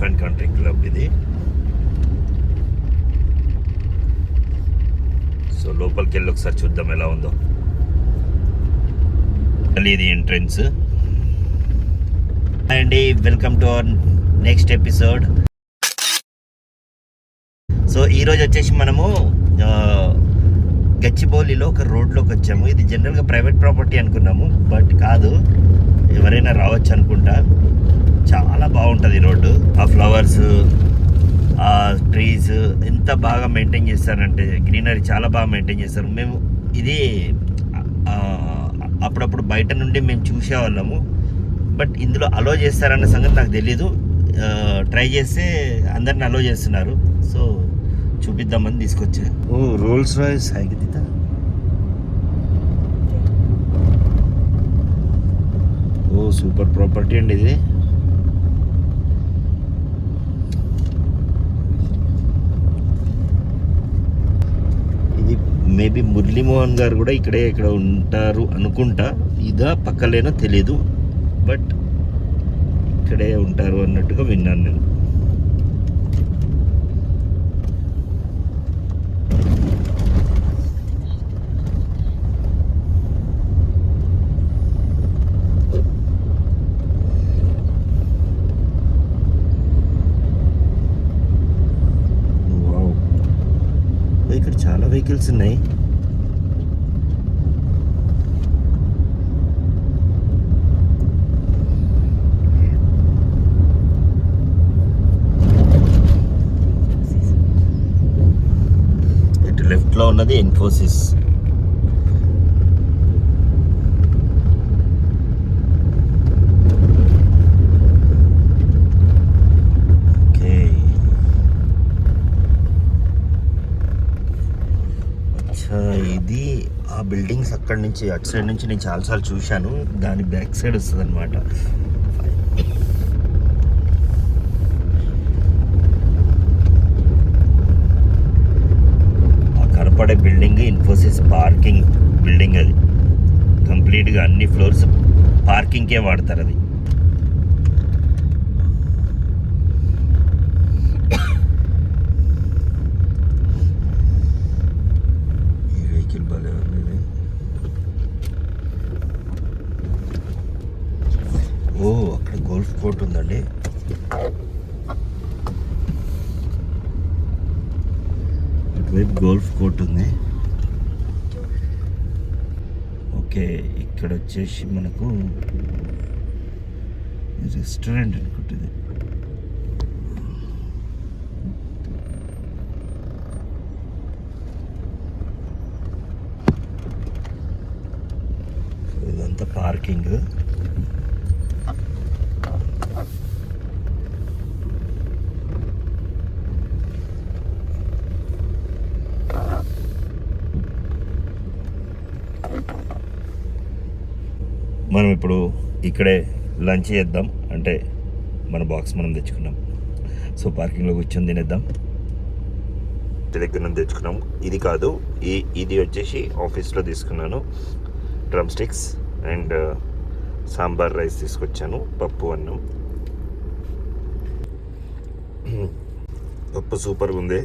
And country club ఇది. So లోపలికి వెళ్ళి ఒకసారి చూద్దాం ఎలా ఉందో. ఇది ఎంట్రన్స్ అండి. Welcome to our next episode. So ఈరోజు వచ్చేసి మనము గచ్చిబౌలిలో ఒక రోడ్లోకి వచ్చాము. ఇది జనరల్గా ప్రైవేట్ ప్రాపర్టీ అనుకున్నాము, బట్ కాదు, ఎవరైనా రావచ్చు అనుకుంటా. చాలా బాగుంటుంది ఈ రోడ్డు. ఆ ఫ్లవర్స్, ఆ ట్రీస్ ఎంత బాగా మెయింటైన్ చేస్తారంటే, గ్రీనరీ చాలా బాగా మెయింటైన్ చేస్తారు. మేము ఇది అప్పుడప్పుడు బయట నుండి మేము చూసేవాళ్ళము, బట్ ఇందులో అలో చేస్తారన్న సంగతి నాకు తెలీదు. ట్రై చేస్తే అందరిని అలో చేస్తున్నారు. సో చూపిద్దామని తీసుకొచ్చా. ఓ రోల్స్ రాయ్స్ ఆగిదితా. ఓ సూపర్ ప్రాపర్టీ అండి ఇది. ఇది మేబీ మురళీమోహన్ గారు కూడా ఇక్కడ ఉంటారు అనుకుంటా. ఇదా పక్కలేనో తెలీదు, బట్ ఇక్కడే ఉంటారు అన్నట్టుగా విన్నాను నేను. ఇక్కడ చాలా వెహికల్స్ ఉన్నాయి. ఇటు లెఫ్ట్లో ఉన్నది ఇన్ఫోసిస్. ఇది ఆ బిల్డింగ్స్ అక్కడి నుంచి అటు సైడ్ నుంచి నేను చాలాసార్లు చూశాను. దాని బ్యాక్ సైడ్ వస్తుంది అనమాట. ఆ కనపడే బిల్డింగ్ ఇన్ఫోసిస్ పార్కింగ్ బిల్డింగ్. అది కంప్లీట్గా అన్ని ఫ్లోర్స్ పార్కింగ్కే వాడతారు. అది ఓ అక్కడ గోల్ఫ్ కోర్ట్ ఉందండి. అటువైపు గోల్ఫ్ కోర్ట్ ఉంది. ఓకే, ఇక్కడ వచ్చేసి మనకు రెస్టారెంట్ అనుకుంటుంది. ఇదంతా పార్కింగ్. మనం ఇప్పుడు ఇక్కడే లంచ్ చేద్దాం. అంటే మన బాక్స్ మనం తెచ్చుకున్నాం. సో పార్కింగ్లో కూర్చొని తినేద్దాం. దగ్గర నుంచి తెచ్చుకున్నాం. ఇది కాదు, ఇది వచ్చేసి ఆఫీస్లో తీసుకున్నాను. Drum sticks and sambar rice తీసుకొచ్చాను. పప్పు, అన్నం. పప్పు సూపర్గా ఉంది.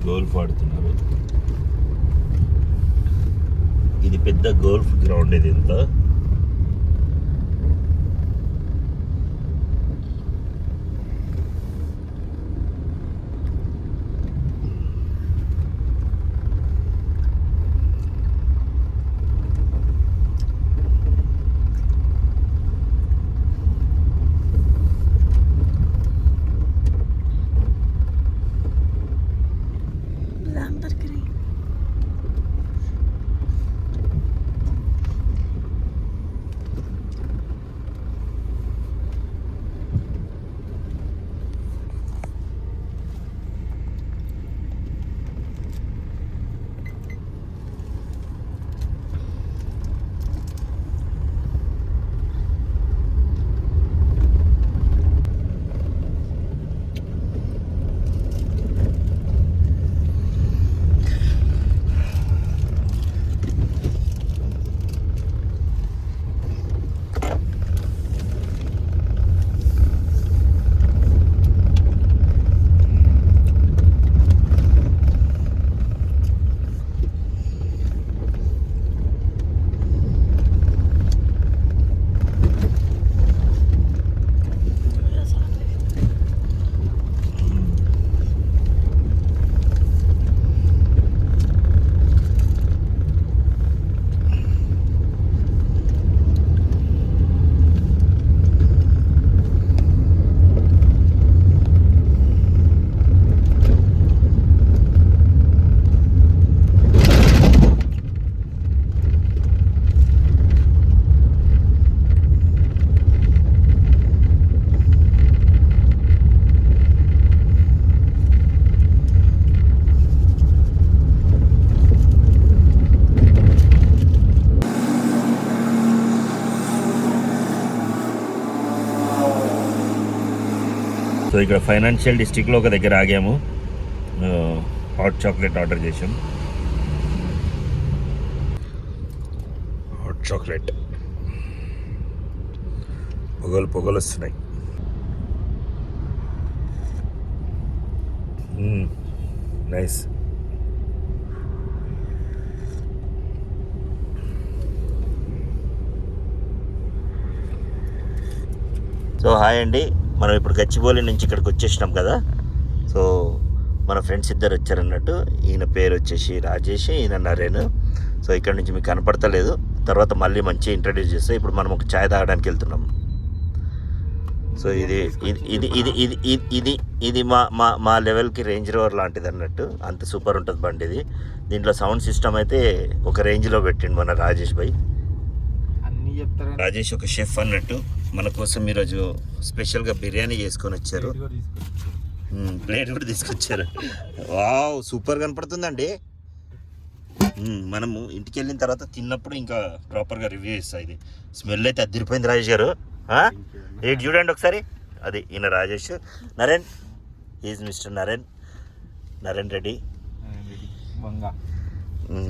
గోల్ఫ్ ఆడుతున్నారు. ఇది పెద్ద గోల్ఫ్ గ్రౌండ్. ఇది ఎంత సో ఇక్కడ ఫైనాన్షియల్ డిస్ట్రిక్ట్లో ఒక దగ్గర ఆగాము, హాట్ చాక్లెట్ ఆర్డర్ చేసాం. హాట్ చాక్లెట్ పొగలు వస్తున్నాయి. నైస్. సో హాయ్ అండి, మనం ఇప్పుడు గచ్చిబౌలి నుంచి ఇక్కడికి వచ్చేసినాం కదా. సో మన ఫ్రెండ్స్ ఇద్దరు వచ్చారన్నట్టు. ఈయన పేరు వచ్చేసి రాజేష్, ఈయన నరేన్. సో ఇక్కడ నుంచి మీకు కనపడతలేదు, తర్వాత మళ్ళీ మంచిగా ఇంట్రడ్యూస్ చేస్తే. ఇప్పుడు మనం ఒక ఛాయ్ తాగడానికి వెళ్తున్నాం. సో ఇది ఇది ఇది ఇది ఇది ఇది ఇది ఇది మా మా మా లెవెల్కి రేంజ్ రోవర్ లాంటిది అన్నట్టు. అంత సూపర్ ఉంటుంది బండి ఇది. దీంట్లో సౌండ్ సిస్టమ్ అయితే ఒక రేంజ్లో పెట్టిండు మన రాజేష్ భాయ్. రాజేష్ ఒక షెఫ్ అన్నట్టు. మన కోసం ఈరోజు స్పెషల్గా బిర్యానీ చేసుకొని వచ్చారు. ప్లేట్ కూడా తీసుకొచ్చారు. వావ్, సూపర్ కనపడుతుందండి. మనము ఇంటికి వెళ్ళిన తర్వాత తిన్నప్పుడు ఇంకా ప్రాపర్గా రివ్యూ ఇస్తా. ఇది స్మెల్ అయితే అదిరిపోయింది రాజేష్ గారు. ఏంటి చూడండి ఒకసారి. అది ఈయన రాజేష్. Naren is mister Naren Reddy.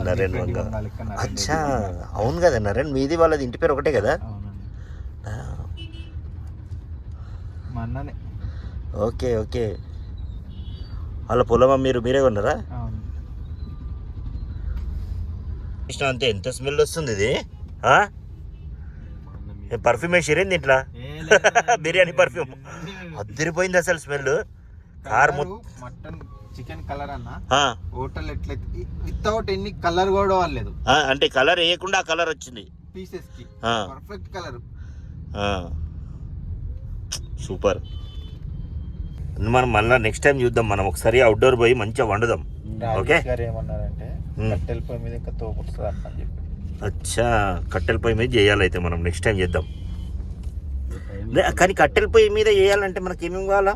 నరేన్ వంగ. అచ్చా, అవును కదా నరేన్, మీది వాళ్ళది ఇంటి పేరు ఒకటే కదా. Okay okay. వాళ్ళ పొలమా మీరే కొన్నారా? ఇష్టం అంతే. ఎంత స్మెల్ వస్తుంది ఇది. పర్ఫ్యూమ్ వేసిరేంది దీంట్లో? బిర్యానీ పర్ఫ్యూమ్ అద్దరిపోయింది అసలు smell. Car mutton chicken colour అన్న హోటల్ ఎట్లయితే వితౌట్ ఎన్ని కలర్ కూడా వాడలేదు. అంటే కలర్ వేయకుండా ఆ కలర్ వచ్చింది పీసెస్ కి. Perfect colour. సూపర్. మనం మళ్ళీ నెక్స్ట్ టైం చూద్దాం. మనం ఒకసారి అవుట్డోర్ పోయి మంచిగా వండుదాం. ఓకే. ఏమన్నారంటే కట్టెల పొయ్యి మీద ఇంకా తోపుతుంది అని చెప్పి. అచ్చా, కట్టెల పొయ్యి మీద చేయాలైతే మనం నెక్స్ట్ టైం చేద్దాం. కానీ కట్టెల పొయ్యి మీద చేయాలంటే మనకి ఏమేమి కావాలా?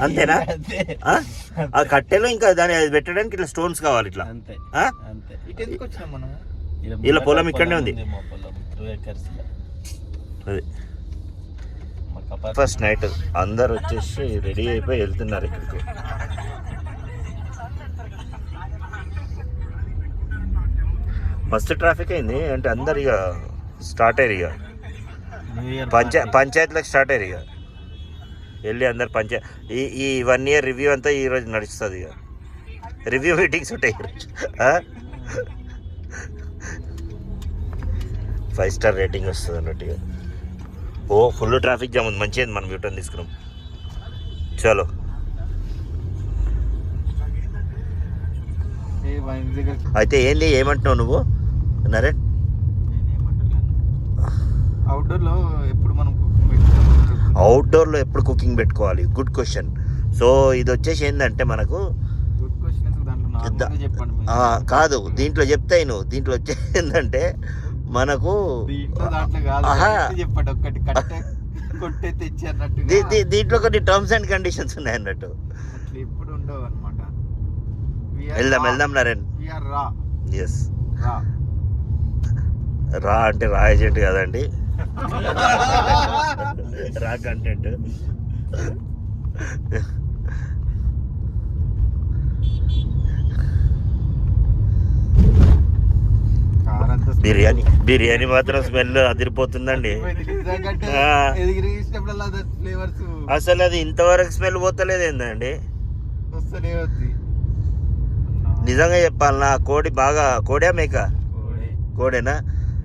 అంతేనా? ఆ కట్టెలు ఇంకా దాన్ని పెట్టడానికి ఇట్లా స్టోన్స్ కావాలి. ఇట్లా ఇలా పొలం ఇక్కడనే ఉంది. అది ఫస్ట్ నైట్ అందరు వచ్చేసి రెడీ అయిపోయి వెళ్తున్నారు ఇక్కడికి. మస్తు ట్రాఫిక్ అయింది. అంటే అందరు ఇక స్టార్ట్ అయ్యారు. ఇక పంచాయతీలకు స్టార్ట్ అయ్యారు. ఇక వెళ్ళి అందరు ఈ 1 year రివ్యూ అంతా ఈరోజు నడుస్తుంది. ఇక రివ్యూ మీటింగ్స్ ఉంటాయి ఈరోజు. 5 star రేటింగ్ వస్తుంది అన్నట్టు. ఇక ఓ ఫుల్ ట్రాఫిక్ జామ్ ఉంది. మంచిది, మనం యూటర్న్ తీసుకున్నాం. చలో. అయితే ఏంది, ఏమంటున్నావు నువ్వు నరేన్? అవుట్డోర్లో ఎప్పుడు కుకింగ్ పెట్టుకోవాలి? Good question. సో ఇది వచ్చేసి ఏంటంటే మనకు కాదు, దీంట్లో చెప్తాయి నువ్వు. దీంట్లో వచ్చేసి ఏంటంటే మనకు దీంట్లో కొన్ని టర్మ్స్ అండ్ కండిషన్స్ ఉన్నాయి అన్నట్టు. వెళ్దాం నరేన్. ఎస్, రా అంటే రా ఏజెంట్ కదండి, రా కంటెంట్. బిర్యానీ మాత్రం స్మెల్ అదిరిపోతుందండి. అసలు అది ఇంతవరకు స్మెల్ పోతలేదు ఏందండి? నిజంగా చెప్పాలన్నా, కోడి బాగా కోడా మేక? కోడేనా?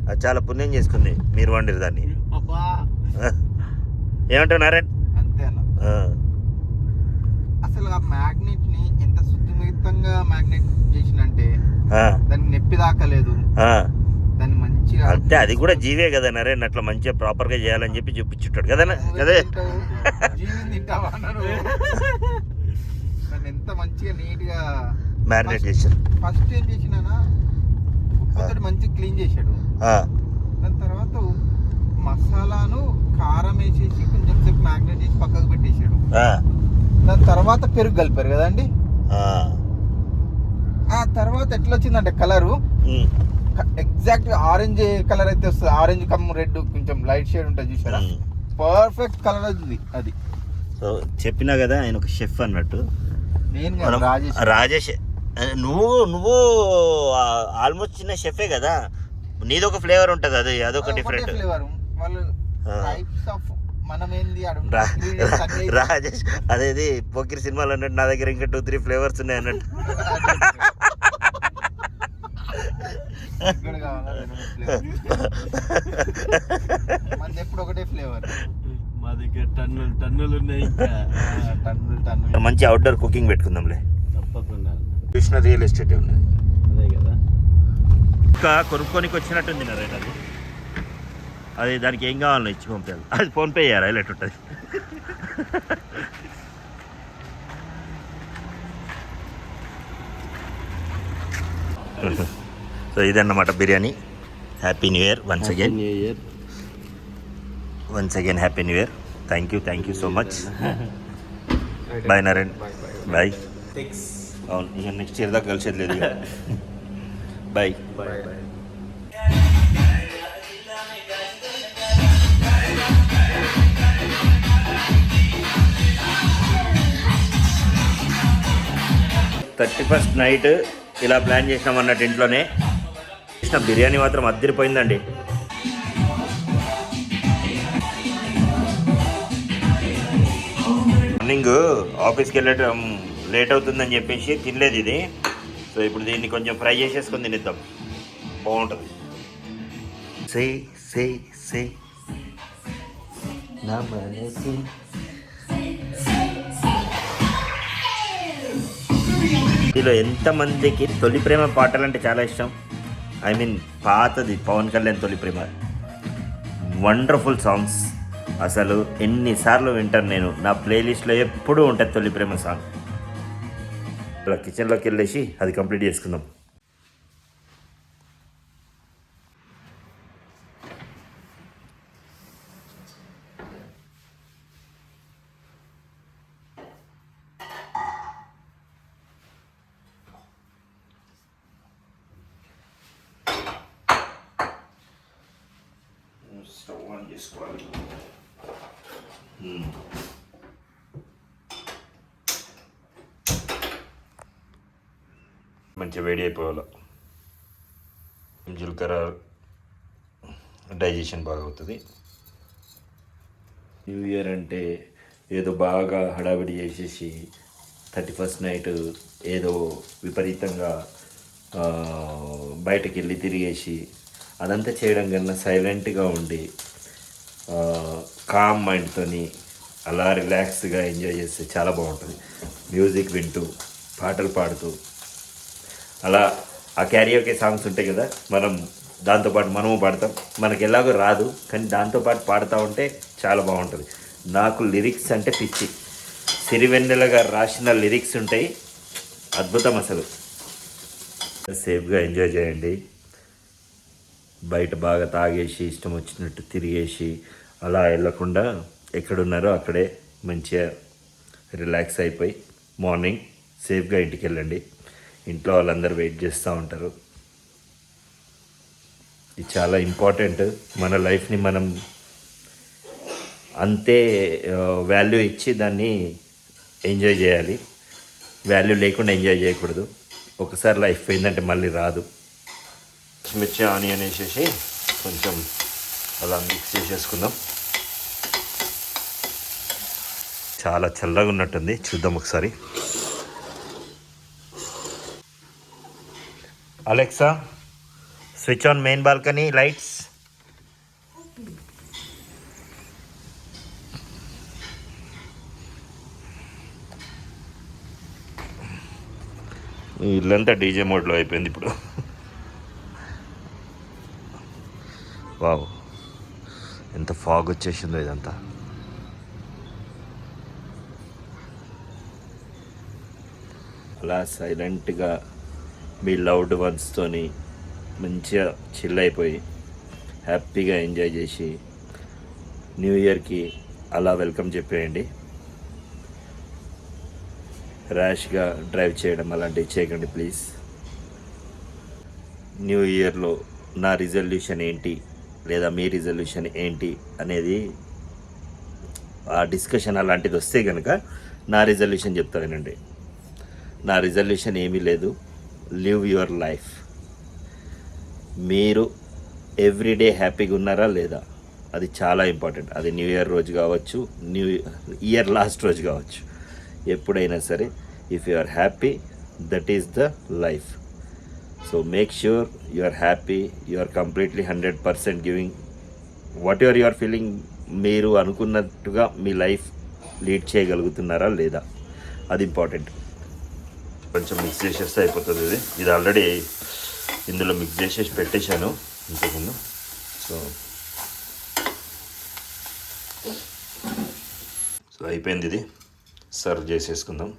అది చాలా పుణ్యం చేసుకుంది మీరు వండిరు దాన్ని. ఏమంటావు నారాయణ? అసలు ఆ మ్యాగ్నెట్ ని ఎంత సున్నితంగా మ్యాగ్నెట్ చేసినంటే దానికి నొప్పి దాకలేదు. దాన్ని మంచిగా అంటే అది కూడా జీవే కదా నరేన్, అట్లా మంచిగా ప్రాపర్ గా చేయాలని చెప్పి చూపించుంటాడు కదా. అదే ఎంత మంచిగా నీట్ గా మ్యారినేట్ చేశారు. ఫస్ట్ ఏం చేసినా మంచిగా క్లీన్ చేశాడు. దాని తర్వాత మసాలాను కారం వేసేసి కొంచెం సేపు మ్యాగ్నేట్ చేసి పక్కకు పెట్టేసాడు. దాని తర్వాత పెరుగు కలిపారు కదండి. ఆ తర్వాత ఎట్లా వచ్చిందంటే కలరు ఎగ్జాక్ట్ ఆరెంజ్ కలర్ అయితే వస్తుంది. ఆరెంజ్ కమ్ రెడ్ కొంచెం లైట్ షేడ్ ఉంటుంది చూసారా, పర్ఫెక్ట్ కలర్ వచ్చింది అది. సో చెప్పినా కదా ఆయన ఒక షెఫ్ అన్నట్టు. నేను మనం రాజేష్ రాజేష్ నువ్వు ఆల్మోస్ట్ చిన్న షెఫే కదా, నీదొక ఫ్లేవర్ ఉంటుంది, అది అదొక డిఫరెంట్ ఫ్లేవర్. వాళ్ళు టైప్స్ ఆఫ్ మనమేంది రాజేష్ అదేది పోకిరి సినిమాలో అన్నట్టు నా దగ్గర ఇంకా 2-3 ఫ్లేవర్స్ ఉన్నాయి అన్నట్టు. ఎప్పుడు ఒకటే ఫ్లేవర్. మా దగ్గర టన్నులు ఉన్నాయి. టన్నులు మంచి అవుట్డోర్ కుకింగ్ పెట్టుకుందాంలే. తప్పకుండా కృష్ణ రియల్ ఎస్టేట్ ఉన్నది. అదే కదా. ఇంకా కొనుక్కోనికి వచ్చినట్టుంది నా రేట్ అది. అది దానికి ఏం కావాలో ఇచ్చి పంపించాలి. అది ఫోన్పే చేయాలి, హైలైట్ ఉంటుంది. సో ఇదన్నమాట biryani. Happy new year once again. Once again happy new year. Thank you so much. Bye Narayan. Bye. అవును, ఇక నెక్స్ట్ ఇయర్ దాకా కలిసేది లేదు. బాయ్. 31st నైట్ ఇలా ప్లాన్ చేసినాం అన్నట్టు ఇంట్లోనే. చేసిన బిర్యానీ మాత్రం అద్దరిపోయిందండి. మార్నింగ్ ఆఫీస్కి వెళ్ళటం లేట్ అవుతుందని చెప్పేసి తినలేదు ఇది. సో ఇప్పుడు దీన్ని కొంచెం ఫ్రై చేసేసుకొని తినేద్దాం, బాగుంటుంది. సే నా మనసి. దీనిలో ఎంతమందికి తొలి ప్రేమ పాటలు అంటే చాలా ఇష్టం? ఐ మీన్ పాతది పవన్ కళ్యాణ్ తొలి ప్రేమ, వండర్ఫుల్ సాంగ్స్. అసలు ఎన్నిసార్లు వింటాను నేను, నా ప్లేలిస్ట్లో ఎప్పుడూ ఉంటుంది తొలి ప్రేమ సాంగ్. ఇలా కిచెన్లోకి వెళ్ళేసి అది కంప్లీట్ చేసుకుందాం. స్టవ్ ఆన్ చేసుకోవాలి. మంచిగా వేడి అయిపోవాలి. జీలకర్ర డైజెషన్ బాగా అవుతుంది. న్యూ ఇయర్ అంటే ఏదో బాగా హడావిడి చేసేసి 31st నైట్ ఏదో విపరీతంగా బయటకు వెళ్ళి తిరిగేసి అదంతా చేయడం కన్నా సైలెంట్గా ఉండి కామ్ మైండ్తోని అలా రిలాక్స్గా ఎంజాయ్ చేస్తే చాలా బాగుంటుంది. మ్యూజిక్ వింటూ పాటలు పాడుతూ అలా ఆ క్యారియోకే సాంగ్స్ ఉంటాయి కదా, మనం దాంతోపాటు మనము పాడతాం. మనకి ఎలాగో రాదు కానీ దాంతోపాటు పాడుతూ ఉంటే చాలా బాగుంటుంది. నాకు లిరిక్స్ అంటే పిచ్చి. సిరివెన్నెల గారు రాసిన లిరిక్స్ ఉంటాయి, అద్భుతం అసలు. సేఫ్గా ఎంజాయ్ చేయండి. బయట బాగా తాగేసి ఇష్టం వచ్చినట్టు తిరిగేసి అలా వెళ్ళకుండా ఎక్కడున్నారో అక్కడే మంచిగా రిలాక్స్ అయిపోయి మార్నింగ్ సేఫ్గా ఇంటికి వెళ్ళండి. ఇంట్లో వాళ్ళందరూ వెయిట్ చేస్తూ ఉంటారు. ఇది చాలా ఇంపార్టెంట్. మన లైఫ్ని మనం అంతే వాల్యూ ఇచ్చి దాన్ని ఎంజాయ్ చేయాలి. వాల్యూ లేకుండా ఎంజాయ్ చేయకూడదు. ఒకసారి లైఫ్ పోయిందంటే మళ్ళీ రాదు. మిర్చి ఆనియన్ వేసేసి కొంచెం అలా మిక్స్ చేసేసుకుందాం. చాలా చల్లగా ఉన్నట్టుంది, చూద్దాం ఒకసారి. Alexa, switch on main balcony lights. ఇల్లంతా డీజే మోడ్లో అయిపోయింది ఇప్పుడు. వావ్, ఎంత ఫాగ్ వచ్చేసిందో ఇదంతా. అలా సైలెంట్గా మీ లవ్డ్ వన్స్తోని మంచిగా చిల్ అయిపోయి హ్యాపీగా ఎంజాయ్ చేసి న్యూ ఇయర్కి అలా వెల్కమ్ చెప్పేయండి. ర్యాష్గా డ్రైవ్ చేయడం అలాంటివి చేయకండి ప్లీజ్. న్యూ ఇయర్లో నా రిజల్యూషన్ ఏంటి లేదా మీ రిజల్యూషన్ ఏంటి అనేది ఆ డిస్కషన్ అలాంటిది వస్తే కనుక నా రిజల్యూషన్ చెప్తానండి. నా రిజల్యూషన్ ఏమీ లేదు. Live your life. మీరు ఎవ్రీడే హ్యాపీగా ఉన్నారా లేదా, అది చాలా ఇంపార్టెంట్. అది న్యూ ఇయర్ రోజు కావచ్చు, న్యూ ఇయర్ లాస్ట్ రోజు కావచ్చు, ఎప్పుడైనా సరే if you are happy, that is the life. So make sure you are happy, you are completely 100% giving whatever you are feeling. మీరు అనుకున్నట్టుగా మీ లైఫ్ లీడ్ చేయగలుగుతున్నారా లేదా, అది ఇంపార్టెంట్. కొంచెం మిక్స్ చేసేస్తే అయిపోతుంది. ఇది ఆల్రెడీ ఇందులో మిక్స్ చేసేసి పెట్టేశాను ఇంతకుముందు. సో అయిపోయింది. ఇది సర్వ్ చేసేసుకుందాం.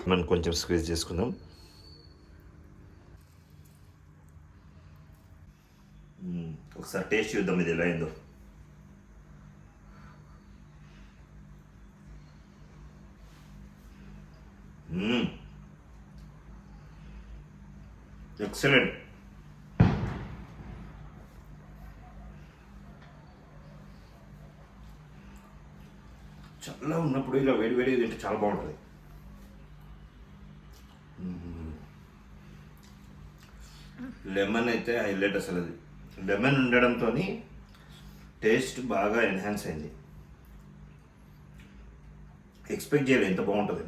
మనం కొంచెం స్క్వీజ్ చేసుకుందాం. ఒకసారి టేస్ట్ చూద్దాం ఇది ఎలా అయిందో. ఎక్సలెంట్. చాలా ఉన్నప్పుడు ఇలా వేడి వేడి తింటే చాలా బాగుంటుంది. లెమన్ అయితే హైలైట్. అసలు అది లెమన్ ఉండడంతో టేస్ట్ బాగా ఎన్హాన్స్ అయింది. ఎక్స్పెక్ట్ చేయలేదు ఎంత బాగుంటుంది.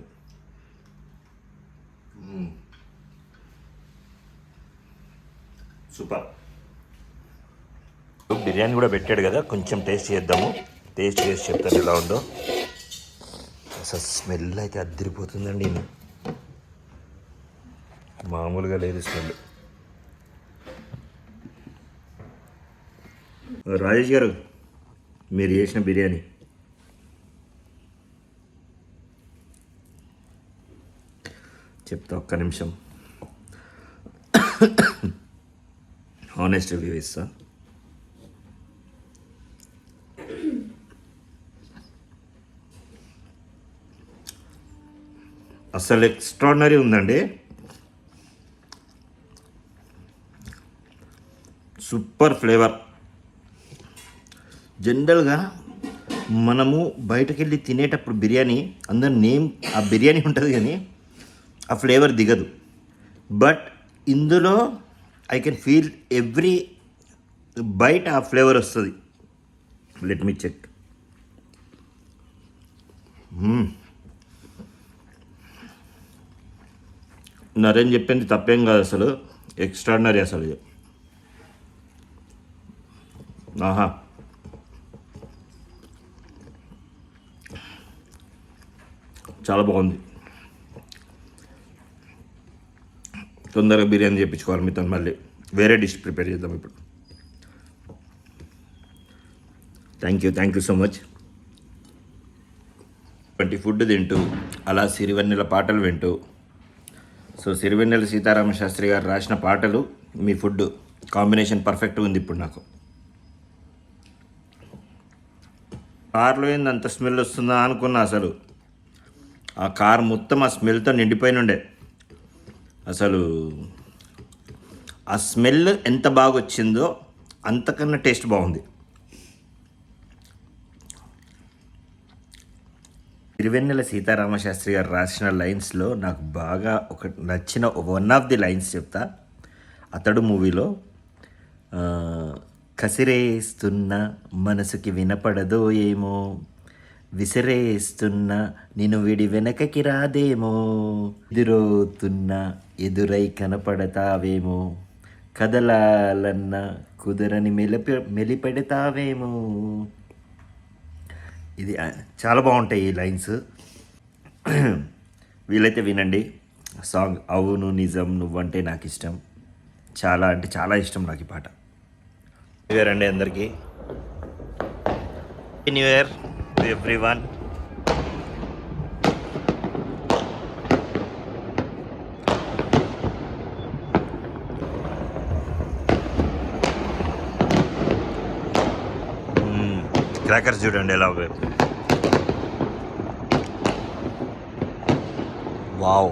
సూపర్. బిర్యానీ కూడా పెట్టాడు కదా, కొంచెం టేస్ట్ చేద్దాము. టేస్ట్ చేసి చెప్తాను ఎలా ఉందో. అసలు స్మెల్ అయితే అద్దరిపోతుందండి. మామూలుగా లేదు స్మెల్. రాజేష్ గారు, మీరు చేసిన బిర్యానీ చెప్తా, ఒక్క నిమిషం. హానెస్ట్ రివ్యూ ఇస్తా. అసలు ఎక్స్ట్రాడినరీ ఉందండి. Super flavour. జనరల్గా మనము బయటకు వెళ్ళి తినేటప్పుడు బిర్యానీ అందరు నేమ్ ఆ బిర్యానీ ఉంటుంది కానీ ఆ ఫ్లేవర్ దిగదు. బట్ ఇందులో I can feel every bite ఆ ఫ్లేవర్ వస్తుంది. Let me check. నరేన్ చెప్పింది తప్పేం కాదు, అసలు ఎక్స్ట్రాడినరీ అసలు ఇది. ఆహా, చాలా బాగుంది. తొందరగా బిర్యానీ చేయించుకోవాలి మీతో. మళ్ళీ వేరే డిష్ ప్రిపేర్ చేద్దాం ఇప్పుడు. Thank you so much. వంటి ఫుడ్ తింటూ అలా సిరివెన్నెల పాటలు వింటూ, సో సిరివెన్నెల సీతారామ శాస్త్రి గారు రాసిన పాటలు, మీ ఫుడ్ కాంబినేషన్ పర్ఫెక్ట్గా ఉంది ఇప్పుడు నాకు. కార్లో ఏంది అంత స్మెల్ వస్తుందా అనుకున్నా. అసలు ఆ కార్ మొత్తం ఆ స్మెల్తో నిండిపోయిన ఉండే. అసలు ఆ స్మెల్ ఎంత బాగా వచ్చిందో అంతకన్నా టేస్ట్ బాగుంది. తిరువెన్నెల సీతారామ శాస్త్రి గారు రాసిన లైన్స్లో నాకు బాగా ఒక నచ్చిన వన్ ఆఫ్ ది లైన్స్ చెప్తా. అతడు మూవీలో కసిరేస్తున్న మనసుకి వినపడదో ఏమో, విసిరేస్తున్న నిన్ను విడి వెనకకి రాదేమో, ఎదురవుతున్న ఎదురై కనపడతావేమో, కదలాలన్న కుదరని మెలిపెడతావేమో. ఇది చాలా బాగుంటాయి ఈ లైన్స్. వీలైతే వినండి సాంగ్. అవును నిజం నువ్వంటే నాకు ఇష్టం, చాలా అంటే చాలా ఇష్టం నాకు ఈ పాట. న్యూ ఇయర్ అండి అందరికీ. New year to everyone. Crackers చూడండి ఎలా ఉన్నాయి. వావ్.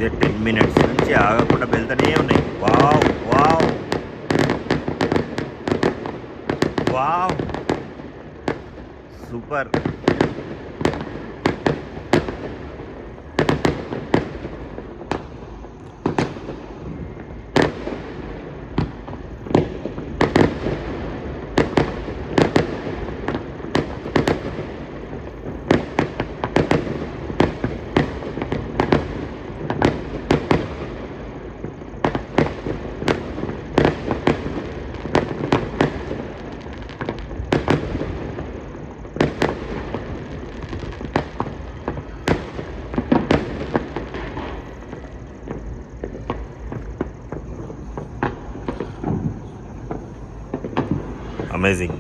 10 మినిట్స్ నుంచి ఆగకుండా వెళ్తూనే ఉన్నాయి. Wow wow wow super. Amazing.